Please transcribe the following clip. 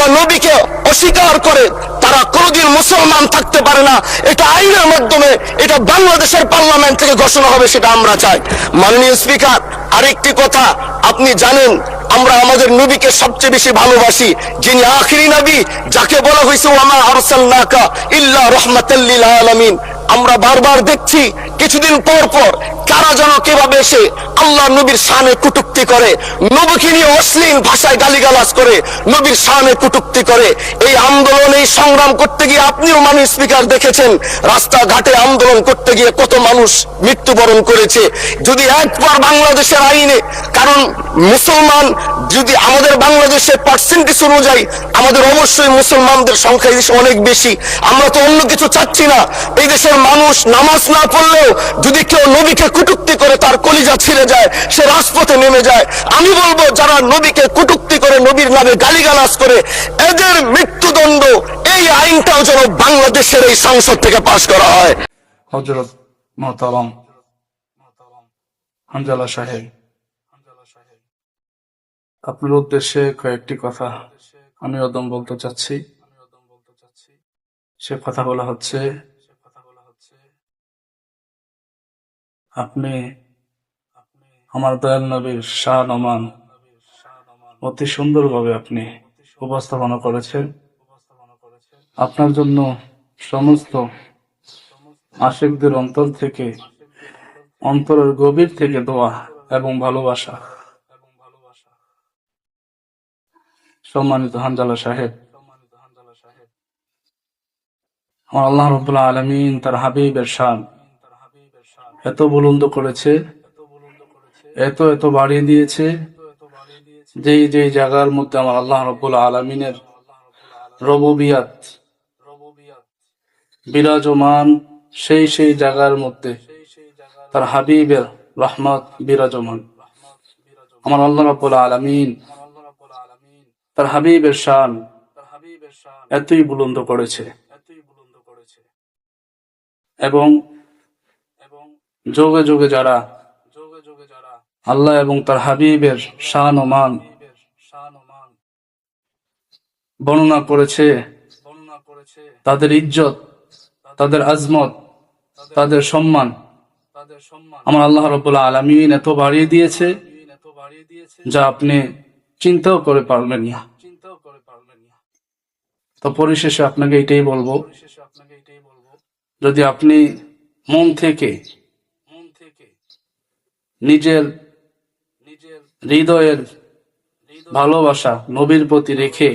যারা নবীকে অস্বীকার করে তারা কোনোদিন মুসলমান থাকতে পারে না। এটা আইনের মাধ্যমে, এটা বাংলাদেশের পার্লামেন্ট থেকে ঘোষণা হবে, সেটা আমরা চাই। মাননীয় স্পিকার, আরেকটি কথা আপনি জানেন, আমরা আমাদের নবীকে সবচেয়ে বেশি ভালোবাসি, যিনি আখিরি নবী, যাকে বলা হয়েছে ওয়ামা আরসালনাকা ইল্লা রাহমাতাল লিল আলামিন। আমরা বারবার দেখছি কিছুদিন পর পর কারা যেন কিভাবে এসে আল্লাহ নবীর শানে কটূক্তি করে, নবীকে নিয়ে অশ্লীল ভাষায় গালিগালাজ করে, নবীর শানে কটূক্তি করে। এই আন্দোলন, এই সংগ্রাম করতে গিয়ে আপনিও মাননীয় স্পিকার দেখেছেন, রাস্তাঘাটে আন্দোলন করতে গিয়ে কত মানুষ মৃত্যুবরণ করেছে। যদি একবার বাংলাদেশের আইনে, কারণ মুসলমান যদি আমাদের বাংলাদেশের পার্সেন্টেজ অনুযায়ী আমাদের অবশ্যই মুসলমানদের সংখ্যা এই দেশে অনেক বেশি। আমরা তো অন্য কিছু চাচ্ছি না। এই দেশের মানুষ নামাজ না পড়লেও যদি কেউ নবীকে কটূক্তি করে তার কলিজা ছিঁড়ে যায়, সে রাজপথে নেমে যায়। আমি বলবো যারা নবীকে কটূক্তি করে, নবীর নামে গালিগালাজ করে, এদের মৃত্যুদণ্ড, এই আইনটাও যেন বাংলাদেশের এই সংসদ থেকে পাশ করা হয়। হযরত মোহতারাম হানজালা সাহেব, আপনার উদ্দেশ্যে কয়েকটি কথা আমি অদম বলতে চাচ্ছি। সে কথাগুলো হচ্ছে, আপনি আমার দয়াল নবীর শান ও মান অতি সুন্দরভাবে আপনি উপস্থাপনা করেছেন। আপনার জন্য সমস্ত আশিকদের অন্তর থেকে, অন্তরের গভীর থেকে দোয়া এবং ভালোবাসা। সম্মানিত হানজালা সাহেব, আমার আল্লাহ রাব্বুল আলামিন তার হাবিবের শান এত বুলন্দ করেছে, এত এত বাড়িয়ে দিয়েছে, যেই যেই জায়গার মধ্যে আমার আল্লাহ রাব্বুল আলামিনের রুবুবিয়াত বিরাজমান, সেই সেই জায়গার মধ্যে তার হাবিবের রহমত বিরাজমান। আমার আল্লাহ রাব্বুল আলামিন তার হাবিবের শান এতই বুলন্দ করেছে, এবং যোগে যোগে যারা আল্লাহ এবং তার হাবিবের শান ও মান বর্ণনা করেছে, তাদের ইজ্জত, তাদের আজমত, তাদের সম্মান আমার আল্লাহ রাব্বুল আলামিন এত বাড়িয়ে দিয়েছে যা আপনি চিন্তাও করে পারবেন না। তো পরিশেষে আপনাকে এটাই বলবো, যদি আপনি মন থেকে নিজের হৃদয়ের ভালোবাসা নবীর প্রতি রেখে